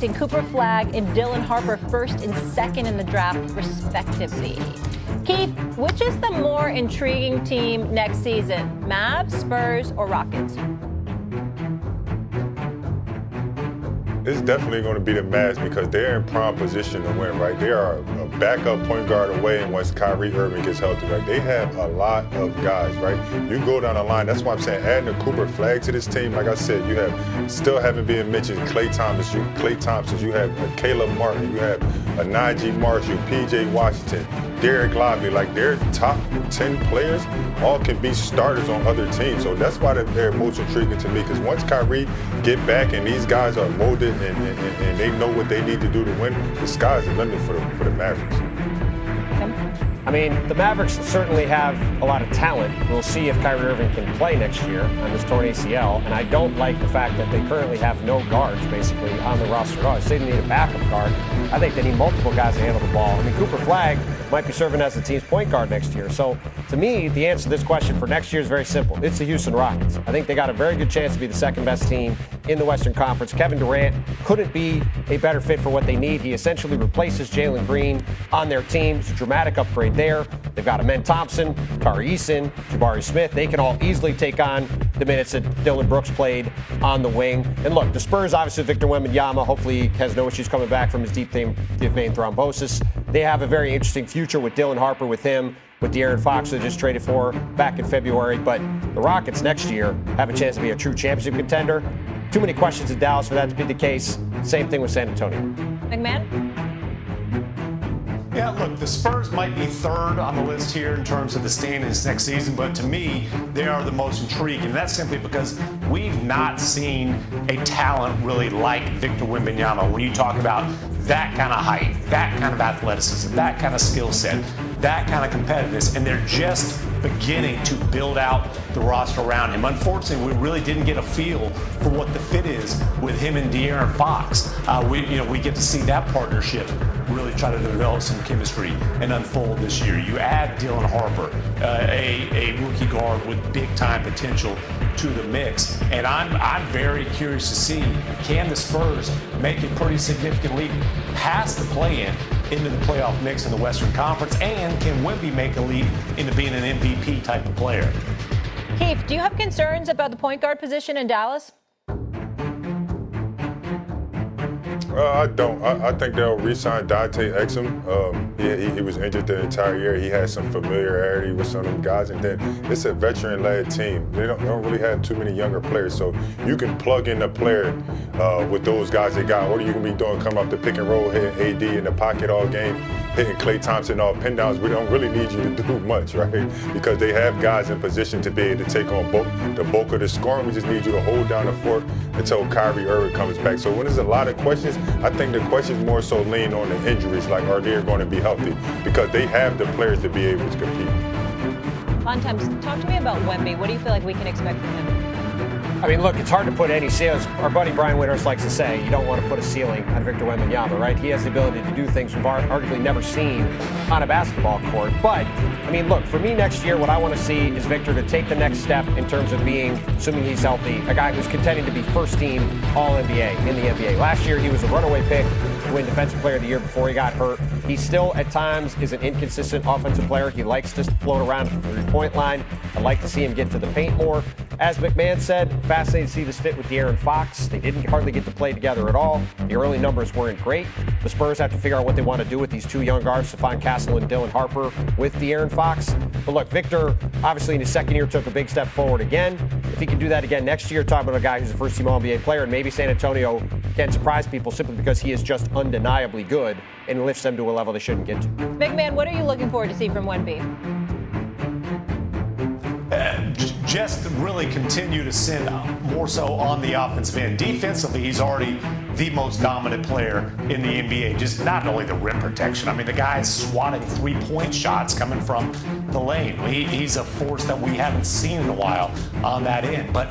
selecting Cooper Flagg and Dylan Harper first and second in the draft, respectively. Keith, which is the more intriguing team next season, Mavs, Spurs, or Rockets? It's definitely going to be the Mavs because they're in prime position to win, right? They are a backup point guard away, and once Kyrie Irving gets healthy, right, they have a lot of guys, right? You go down the line, that's why I'm saying adding a Cooper Flagg to this team, like I said, you have, still haven't been mentioned, Klay Thompson, you have a Caleb Martin, you have a Najee Marshall, P.J. Washington, Derek Lively, like their top 10 players all can be starters on other teams. So that's why they're most intriguing to me, because once Kyrie get back and these guys are molded and they know what they need to do to win, the sky's the limit for the Mavericks. I mean, the Mavericks certainly have a lot of talent. We'll see if Kyrie Irving can play next year on this torn ACL. And I don't like the fact that they currently have no guards, basically, on the roster at all. I say they need a backup guard. I think they need multiple guys to handle the ball. I mean, Cooper Flagg might be serving as the team's point guard next year. So, to me, the answer to this question for next year is very simple. It's the Houston Rockets. I think they got a very good chance to be the second best team in the Western Conference. Kevin Durant couldn't be a better fit for what they need. He essentially replaces Jalen Green on their team. It's a dramatic upgrade there. They've got Amen Thompson, Tari Eason, Jabari Smith. They can all easily take on the minutes that Dylan Brooks played on the wing. And look, the Spurs, obviously, Victor Wembanyama, hopefully has no issues coming back from his deep vein thrombosis. They have a very interesting future with Dylan Harper, with him, with De'Aaron Fox, they just traded for back in February. But the Rockets next year have a chance to be a true championship contender. Too many questions in Dallas for that to be the case. Same thing with San Antonio. McMahon? Yeah, look, the Spurs might be third on the list here in terms of the standings next season, but to me, they are the most intriguing. And that's simply because we've not seen a talent really like Victor Wembanyama. When you talk about that kind of height, that kind of athleticism, that kind of skill set, that kind of competitiveness, and they're just beginning to build out the roster around him. Unfortunately, we really didn't get a feel for what the fit is with him and De'Aaron Fox. We get to see that partnership really try to develop some chemistry and unfold this year. You add Dylan Harper, a rookie guard with big-time potential, to the mix, and I'm very curious to see, can the Spurs make a pretty significant leap past the play-in into the playoff mix in the Western Conference, and can Wemby make a leap into being an MVP type of player? Keith, do you have concerns about the point guard position in Dallas? I don't. I think they'll re-sign Dante Exum. He was injured the entire year. He had some familiarity with some of them guys, and then it's a veteran-led team. They don't really have too many younger players, so you can plug in a player with those guys they got. What are you going to be doing? Come up the pick and roll, hitting AD in the pocket all game, hitting Klay Thompson off pin downs. We don't really need you to do much, right? Because they have guys in position to be able to take on the bulk of the scoring. We just need you to hold down the fort until Kyrie Irving comes back. So when there's a lot of questions, I think the questions more so lean on the injuries, like are they going to be healthy? Because they have the players to be able to compete. Bontemps, talk to me about Wemby. What do you feel like we can expect from him? I mean, look, it's hard to put any ceilings. Our buddy Brian Winters likes to say you don't want to put a ceiling on Victor Wembanyama, right? He has the ability to do things we've arguably never seen on a basketball court. But, I mean, look, for me next year, what I want to see is Victor to take the next step in terms of being, assuming he's healthy, a guy who's contending to be first team All-NBA in the NBA. Last year, he was a runaway pick to win Defensive Player of the Year before he got hurt. He still, at times, is an inconsistent offensive player. He likes to float around the three-point line. I'd like to see him get to the paint more. As McMahon said, fascinating to see this fit with De'Aaron Fox. They didn't hardly get to play together at all. The early numbers weren't great. The Spurs have to figure out what they want to do with these two young guards, Stephon Castle and Dylan Harper, with De'Aaron Fox. But look, Victor, obviously in his second year, took a big step forward again. If he can do that again next year, talking about a guy who's a first-team All-NBA player, and maybe San Antonio can surprise people simply because he is just undeniably good and lifts them to a level they shouldn't get to. McMahon, what are you looking forward to see from Wemby? Just really continue to send more so on the offensive end. Defensively, he's already the most dominant player in the NBA. Just not only the rim protection. I mean, the guy's swatting three-point shots coming from the lane. He's a force that we haven't seen in a while on that end. But,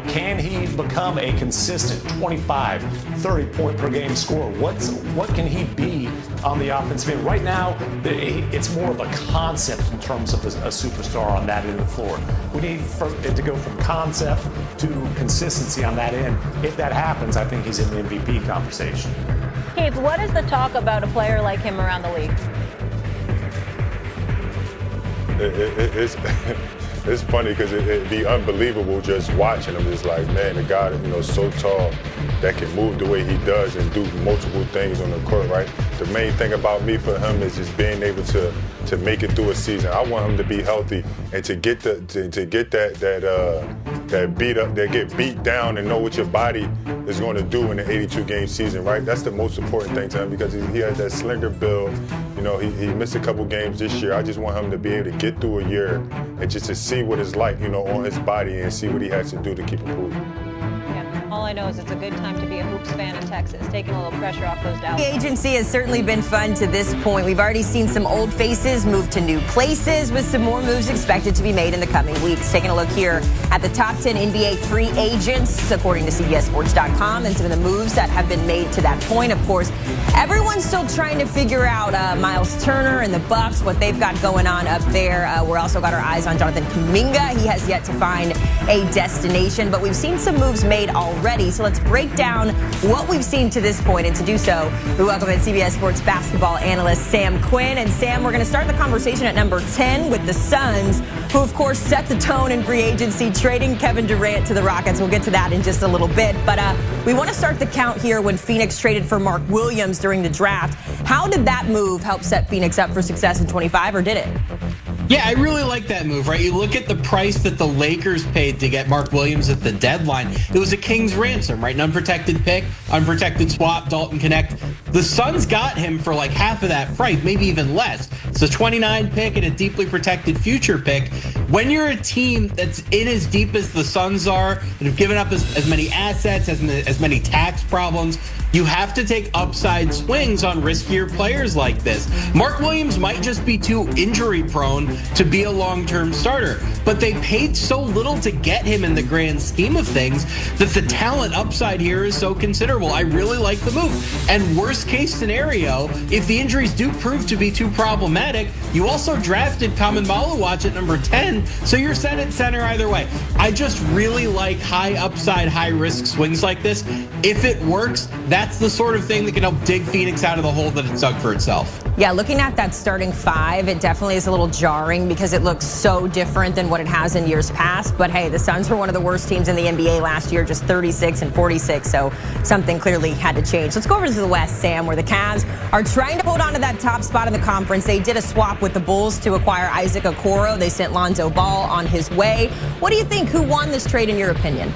can he become a consistent 25, 30-point per game scorer? What can he be on the offensive end? Right now, it's more of a concept in terms of a superstar on that end of the floor. We need it to go from concept to consistency on that end. If that happens, I think he's in the MVP conversation. Keith, what is the talk about a player like him around the league? It's funny because it'd be unbelievable just watching him. It's like, man, the guy that, so tall that can move the way he does and do multiple things on the court, right? The main thing about me for him is just being able to make it through a season. I want him to be healthy and to get that beat up, that get beat down and know what your body is going to do in the 82-game season, right? That's the most important thing to him because he has that slender build. He missed a couple games this year. I just want him to be able to get through a year and just to see what it's like, on his body and see what he has to do to keep improving. Yeah, all I know is it's a good time to be a Hoops fan in Texas, taking a little pressure off those Dallas. The agency has certainly been fun to this point. We've already seen some old faces move to new places with some more moves expected to be made in the coming weeks. Taking a look here at the top 10 NBA free agents, according to CBSSports.com, and some of the moves that have been made to that point. Of course, everyone's still trying to figure out Miles Turner and the Bucks, what they've got going on up there. We're also got our eyes on Jonathan Kuminga. He has yet to find a destination, but we've seen some moves made already. So let's break down what we've seen to this point. And to do so, we welcome in CBS Sports basketball analyst Sam Quinn. And Sam, we're going to start the conversation at number 10 with the Suns, who of course set the tone in free agency, trading Kevin Durant to the Rockets. We'll get to that in just a little bit. But we want to start the count here when Phoenix traded for Mark Williams during the draft. How did that move help set Phoenix up for success in 25, or did it? Yeah, I really like that move, right? You look at the price that the Lakers paid to get Mark Williams at the deadline. It was a king's ransom, right? An unprotected pick, unprotected swap, Dalton Connect. The Suns got him for like half of that price, maybe even less. It's a 29 pick and a deeply protected future pick. When you're a team that's in as deep as the Suns are and have given up as many assets, as many tax problems, you have to take upside swings on riskier players like this. Mark Williams might just be too injury prone to be a long-term starter, but they paid so little to get him in the grand scheme of things that the talent upside here is so considerable. I really like the move. And worst case scenario, if the injuries do prove to be too problematic, you also drafted Kaman Maluwatch at number 10, so you're set at center either way. I just really like high upside, high risk swings like this. If it works, that's the sort of thing that can help dig Phoenix out of the hole that it's dug for itself. Yeah, looking at that starting five, it definitely is a little jarring because it looks so different than what it has in years past. But hey, the Suns were one of the worst teams in the NBA last year, just 36 and 46. So something clearly had to change. Let's go over to the West, Sam, where the Cavs are trying to hold on to that top spot in the conference. They did a swap with the Bulls to acquire Isaac Okoro. They sent Lonzo Ball on his way. What do you think? Who won this trade in your opinion?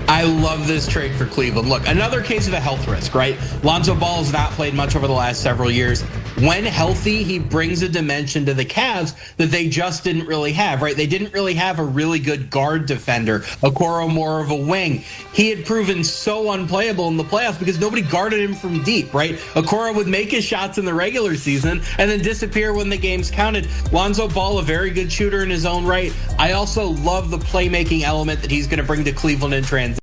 I love this trade for Cleveland. Look, another case of a health risk, right? Lonzo Ball has not played much over the last several years. When healthy, he brings a dimension to the Cavs that they just didn't really have, right? They didn't really have a really good guard defender, Okoro more of a wing. He had proven so unplayable in the playoffs because nobody guarded him from deep, right? Okoro would make his shots in the regular season and then disappear when the games counted. Lonzo Ball, a very good shooter in his own right. I also love the playmaking element that he's going to bring to Cleveland in transition.